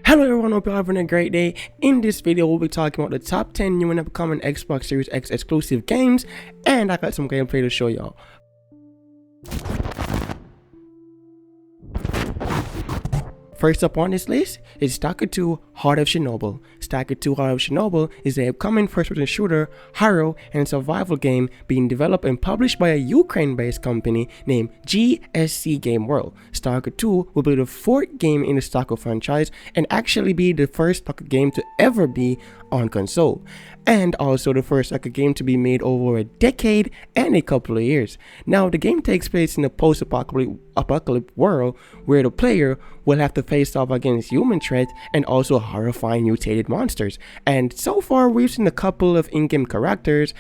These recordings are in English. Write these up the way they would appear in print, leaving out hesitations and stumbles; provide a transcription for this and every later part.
Hello everyone, hope you're having a great day. In this video, we'll be talking about the top 10 new and upcoming Xbox Series X exclusive games, and I got some gameplay to show y'all. First up on this list is Stalker 2 Heart of Chernobyl. Stalker 2 Heart of Chernobyl is an upcoming first-person shooter, horror, and survival game being developed and published by a Ukraine-based company named GSC Game World. Stalker 2 will be the fourth game in the Stalker franchise and actually be the first Stalker game to ever be on console, and also the first Stalker game to be made over a decade and a couple of years. Now, the game takes place in a post-apocalyptic world where the player will have to face off against human threats and also horrifying mutated monsters. And so far, we've seen a couple of in-game characters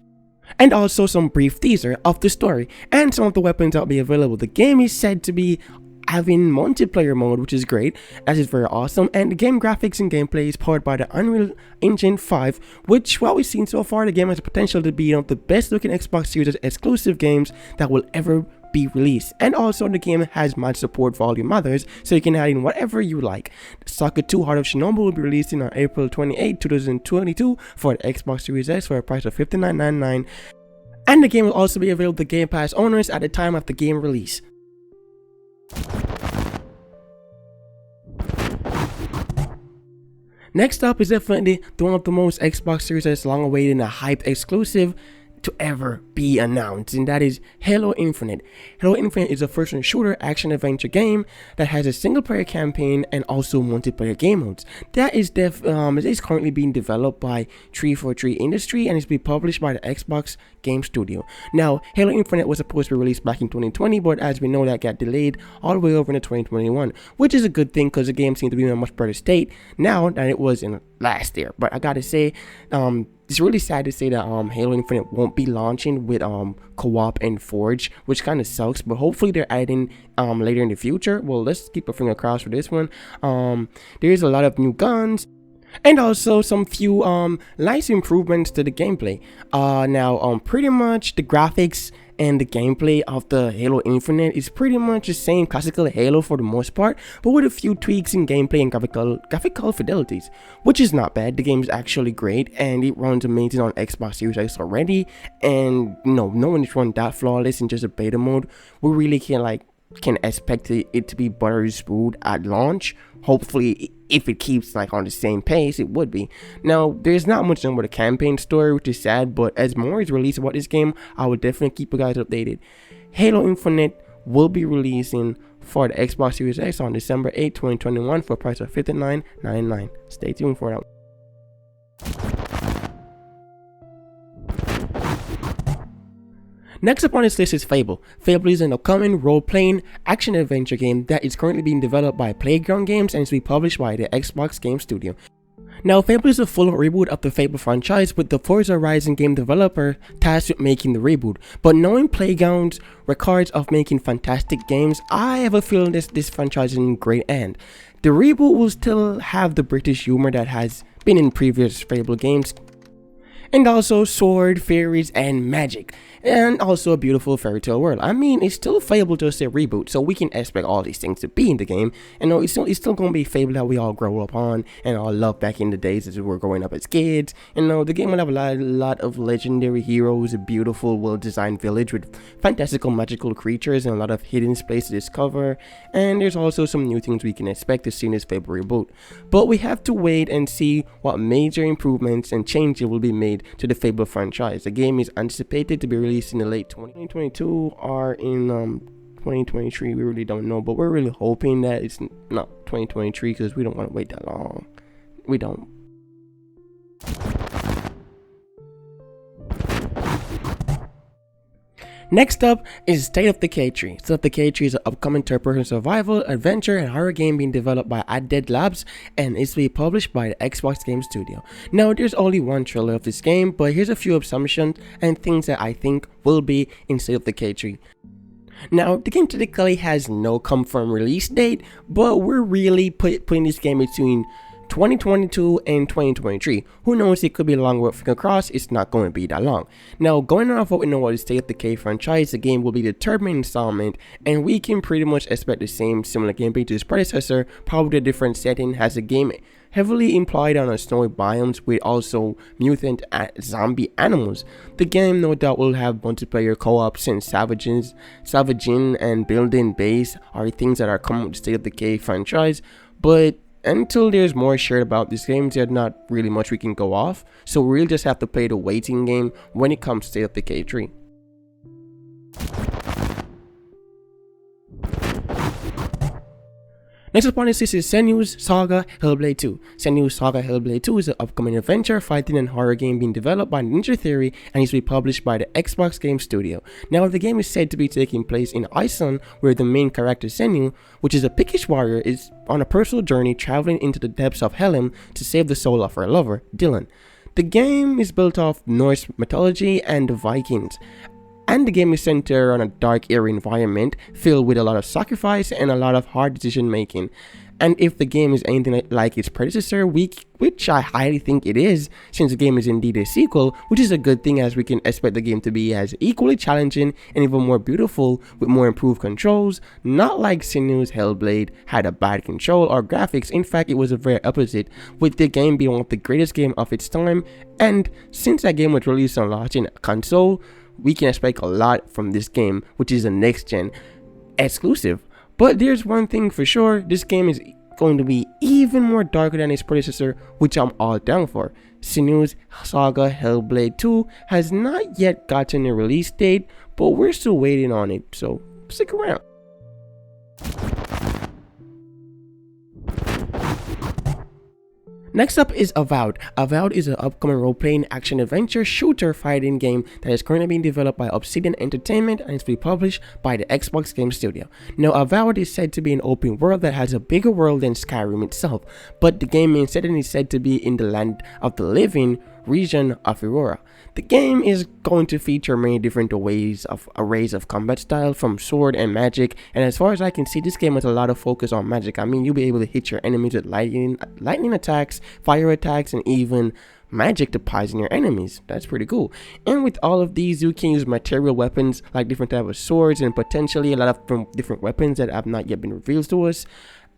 and also some brief teaser of the story and some of the weapons that will be available. The game is said to be having multiplayer mode, which is great, as it's very awesome, and the game graphics and gameplay is powered by the Unreal Engine 5, which, what we've seen so far, the game has the potential to be one of the best looking Xbox Series exclusive games that will ever be released. And also the game has mod support for all your mothers, so you can add in whatever you like. Stalker 2 Heart of Chernobyl will be released on April 28, 2022 for the Xbox Series X for a price of $59.99, and the game will also be available to Game Pass owners at the time of the game release. Next up is definitely one of the most Xbox Series S long awaited and a hyped exclusive to ever be announced, and that is Halo Infinite. Halo Infinite is a first-person shooter action-adventure game that has a single-player campaign and also multiplayer game modes. That is currently being developed by 343 Industry and is being published by the Xbox Game Studio. Now, Halo Infinite was supposed to be released back in 2020, but as we know, that got delayed all the way over into 2021, which is a good thing because the game seems to be in a much better state now than it was in last year. But I gotta say, it's really sad to say that Halo Infinite won't be launching with co-op and Forge, which kind of sucks, but hopefully they're adding later in the future. Well, let's keep a finger crossed for this one. There's a lot of new guns and also some few nice improvements to the gameplay. Now pretty much the graphics and the gameplay of the Halo Infinite is pretty much the same classical Halo for the most part, but with a few tweaks in gameplay and graphical fidelities, which is not bad. The game is actually great and it runs amazing on Xbox Series X already, and no one is run that flawless in just a beta mode. We really can expect it to be buttery smooth at launch. Hopefully, if it keeps on the same pace, it would be. Now, there's not much about the campaign story, which is sad, but as more is released about this game, I will definitely keep you guys updated. Halo Infinite will be releasing for the Xbox Series X on December 8, 2021 for a price of $59.99. Stay tuned for that. Next up on this list is Fable. Fable is an upcoming role-playing action-adventure game that is currently being developed by Playground Games and is to be published by the Xbox Game Studio. Now, Fable is a full reboot of the Fable franchise, with the Forza Horizon game developer tasked with making the reboot. But knowing Playground's records of making fantastic games, I have a feeling this franchise is in great hand. The reboot will still have the British humor that has been in previous Fable games, and also sword, fairies, and magic, and also a beautiful fairy tale world. I mean, it's still Fable, just a reboot, so we can expect all these things to be in the game. And no, it's still gonna be Fable that we all grow up on and all love back in the days as we were growing up as kids. And no, the game will have a lot of legendary heroes, a beautiful, well-designed village with fantastical magical creatures and a lot of hidden space to discover. And there's also some new things we can expect to see in this Fable reboot. But we have to wait and see what major improvements and changes will be made to the Fable franchise. The game is anticipated to be released in the late 2022 or in 2023. We really don't know, but we're really hoping that it's not 2023 because we don't want to wait that long. We don't. Next up is State of Decay 3. State of Decay 3 is an upcoming third-person survival, adventure, and horror game being developed by Undead Labs and is to be published by the Xbox Game Studio. Now, there's only one trailer of this game, but here's a few assumptions and things that I think will be in State of Decay 3. Now, the game technically has no confirmed release date, but we're really putting this game between 2022 and 2023. Who knows, it could be a long road. Finger crossed, it's not going to be that long. Now, going off what we know about the State of Decay franchise, the game will be the third main installment, and we can pretty much expect the similar gameplay to its predecessor, probably a different setting, as the game heavily implied on a snowy biomes with also mutant zombie animals. The game no doubt will have multiplayer co-op since salvaging and building base are things that are common with the State of Decay franchise, but until there's more shared about these games, there's not really much we can go off, so we'll just have to play the waiting game when it comes to State of Decay 3. Next up on this list is Senua's Saga Hellblade 2. Senua's Saga Hellblade 2 is an upcoming adventure, fighting, and horror game being developed by Ninja Theory and is to be published by the Xbox Game Studio. Now, the game is said to be taking place in Iceland, where the main character Senua, which is a pickish warrior, is on a personal journey traveling into the depths of Helheim to save the soul of her lover, Dylan. The game is built off Norse mythology and the Vikings, and the game is centered on a dark, eerie environment filled with a lot of sacrifice and a lot of hard decision making. And if the game is anything like its predecessor, which I highly think it is, since the game is indeed a sequel, which is a good thing as we can expect the game to be as equally challenging and even more beautiful with more improved controls, not like Senua's Hellblade had a bad control or graphics. In fact, it was the very opposite, with the game being one of the greatest games of its time. And since that game was released on launching console, we can expect a lot from this game, which is a next-gen exclusive. But there's one thing for sure, this game is going to be even more darker than its predecessor, which I'm all down for. Senua's Saga Hellblade 2 has not yet gotten a release date, but we're still waiting on it, so stick around. Next up is Avowed. Avowed is an upcoming role-playing action-adventure shooter fighting game that is currently being developed by Obsidian Entertainment and is to be published by the Xbox Game Studio. Now, Avowed is said to be an open world that has a bigger world than Skyrim itself, but the game instead is said to be in the land of the living region of Aurora. The game is going to feature many different arrays of combat style, from sword and magic, and as far as I can see, this game has a lot of focus on magic. I mean, you'll be able to hit your enemies with lightning attacks, fire attacks, and even magic to poison your enemies. That's pretty cool. And with all of these, you can use material weapons like different types of swords and potentially a lot of different weapons that have not yet been revealed to us.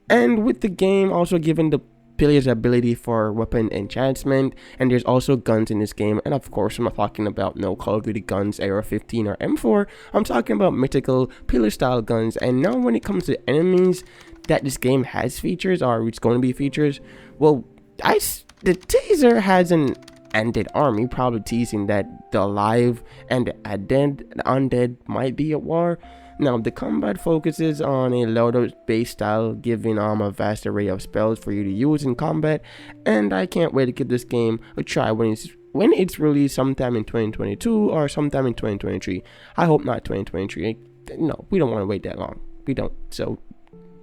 And with the game also giving the player's ability for weapon enhancement, and there's also guns in this game. And of course, I'm not talking about no Call of Duty guns AR-15 or M4. I'm talking about mythical pillar style guns. And now when it comes to enemies that this game has features, or it's going to be features, well, the teaser has an undead army, probably teasing that the alive and the undead might be at war. Now, the combat focuses on a loadout-based style, giving a vast array of spells for you to use in combat, and I can't wait to give this game a try when it's released sometime in 2022 or sometime in 2023. I hope not 2023. No, we don't want to wait that long. We don't. So,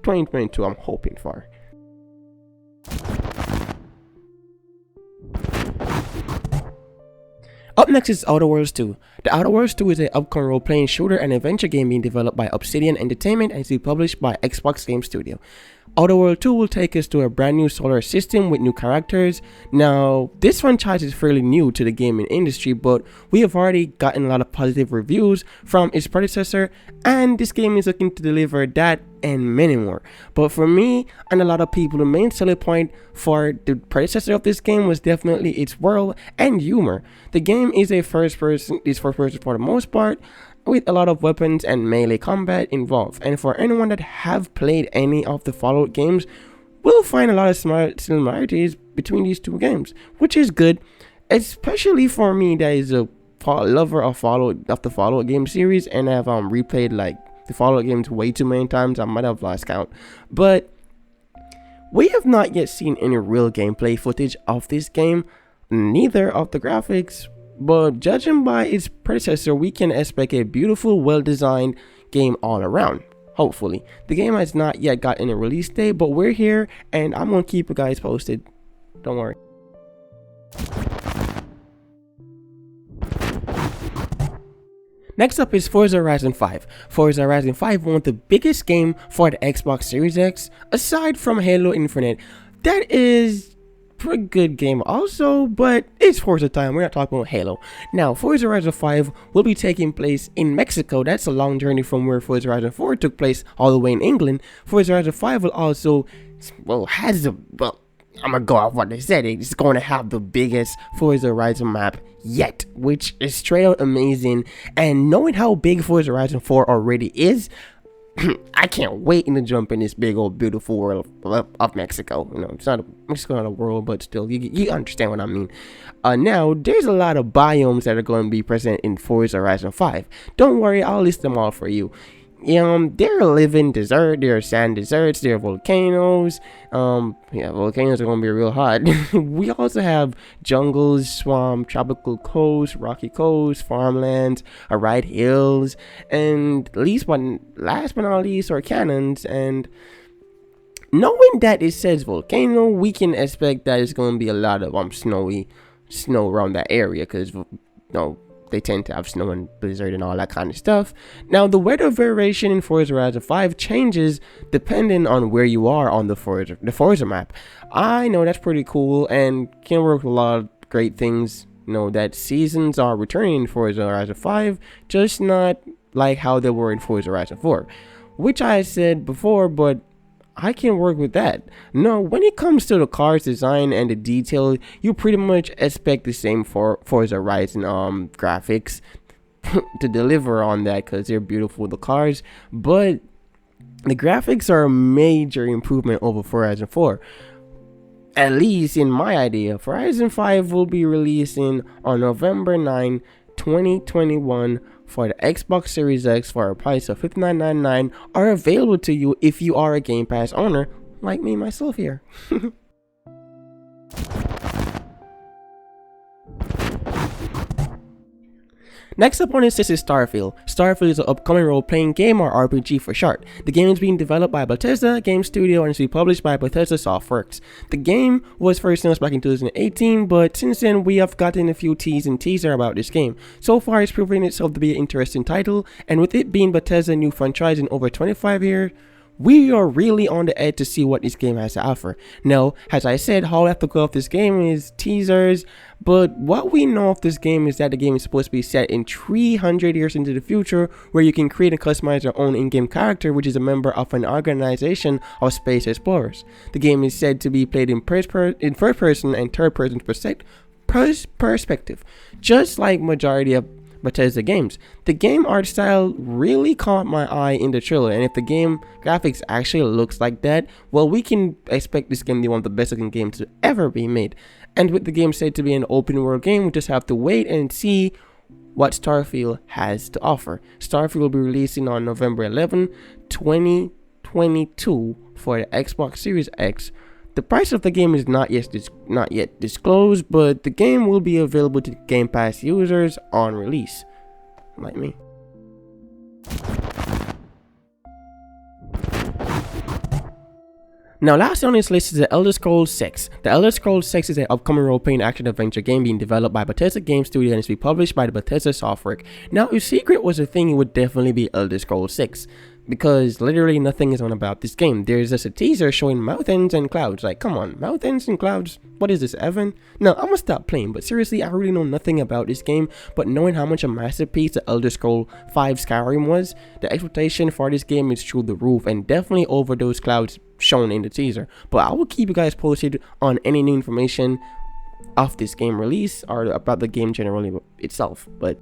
2022 I'm hoping for. Up next is Outer Worlds 2. The Outer Worlds 2 is an upcoming role-playing shooter and adventure game being developed by Obsidian Entertainment and is to be published by Xbox Game Studio. Outer Worlds 2 will take us to a brand new solar system with new characters. Now, this franchise is fairly new to the gaming industry, but we have already gotten a lot of positive reviews from its predecessor, and this game is looking to deliver that and many more. But for me and a lot of people, the main selling point for the predecessor of this game was definitely its world and humor. The game is first person for the most part, with a lot of weapons and melee combat involved. And for anyone that have played any of the Fallout games, will find a lot of similarities between these two games, which is good, especially for me that is a lover of the Fallout game series and have replayed like the Fallout games way too many times. I might have lost count, but we have not yet seen any real gameplay footage of this game, neither of the graphics. But judging by its predecessor, we can expect a beautiful, well-designed game all around. Hopefully. The game has not yet gotten a release date, but we're here and I'm going to keep you guys posted. Don't worry. Next up is Forza Horizon 5. Forza Horizon 5, one of the biggest games for the Xbox Series X, aside from Halo Infinite. That is pretty good game also, but it's Forza time. We're not talking about Halo. Now, Forza Horizon 5 will be taking place in Mexico. That's a long journey from where Forza Horizon 4 took place all the way in England. Forza Horizon 5 will also, I'm gonna go off what they said. It's going to have the biggest Forza Horizon map yet, which is straight out amazing. And knowing how big Forza Horizon 4 already is, I can't wait to jump in this big old beautiful world of Mexico. You know, it's not Mexico, not a world, but still, you understand what I mean. Now there's a lot of biomes that are going to be present in Forza Horizon 5. Don't worry, I'll list them all for you. There are living desert, there are sand deserts, there are volcanoes. Volcanoes are gonna be real hot. We also have jungles, swamp, tropical coast, rocky coast, farmlands, arid hills, and last but not least are canyons. And knowing that it says volcano, we can expect that it's gonna be a lot of snow around that area, because they tend to have snow and blizzard and all that kind of stuff. Now, the weather variation in Forza Horizon 5 changes depending on where you are on the Forza map. I know that's pretty cool and can work with a lot of great things. That seasons are returning in Forza Horizon 5, just not like how they were in Forza Horizon 4, which I said before, but I can work with that. No, when it comes to the car's design and the detail, you pretty much expect the same for Forza Horizon graphics to deliver on that, because they're beautiful, the cars. But the graphics are a major improvement over Horizon 4. At least in my idea. Horizon 5 will be releasing on November 9, 2021 for the Xbox Series X for a price of $59.99, are available to you if you are a Game Pass owner like me myself here. Next up on this list is Starfield. Starfield is an upcoming role-playing game, or RPG for short. The game is being developed by Bethesda Game Studio and is being published by Bethesda Softworks. The game was first announced back in 2018, but since then we have gotten a few teaser about this game. So far it's proven itself to be an interesting title, and with it being Bethesda's new franchise in over 25 years, we are really on the edge to see what this game has to offer. Now, as I said, all I have to go off this game is teasers, but what we know of this game is that the game is supposed to be set in 300 years into the future, where you can create and customize your own in-game character, which is a member of an organization of space explorers. The game is said to be played in first person and third person perspective, just like majority of Bethesda games. The game art style really caught my eye in the trailer, and if the game graphics actually looks like that, well, we can expect this game to be one of the best looking games to ever be made. And with the game said to be an open world game, we just have to wait and see what Starfield has to offer. Starfield will be releasing on November 11, 2022 for the Xbox Series X. The price of the game is not yet disclosed, but the game will be available to Game Pass users on release, like me. Now, last on this list is The Elder Scrolls 6. The Elder Scrolls 6 is an upcoming role-playing action-adventure game being developed by Bethesda Game Studio and is being published by the Bethesda Softworks. Now, if Secret was a thing, it would definitely be Elder Scrolls 6, because literally nothing is on about this game. There's just a teaser showing mountains and clouds. Like, come on, mountains and clouds? What is this, Evan? No, I'm gonna stop playing, but seriously, I really know nothing about this game, but knowing how much a masterpiece the Elder Scrolls 5 Skyrim was, the expectation for this game is through the roof, and definitely over those clouds shown in the teaser. But I will keep you guys posted on any new information of this game release or about the game generally itself. But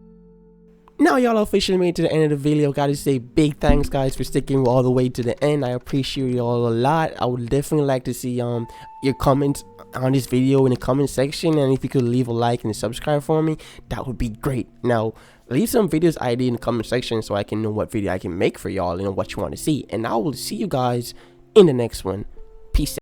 now y'all officially made it to the end of the video. Gotta say big thanks, guys, for sticking all the way to the end. I appreciate y'all a lot. I would definitely like to see your comments on this video in the comment section, and if you could leave a like and subscribe for me, that would be great. Now, leave some videos ID in the comment section so I can know what video I can make for y'all, what you want to see, and I will see you guys in the next one. Peace out.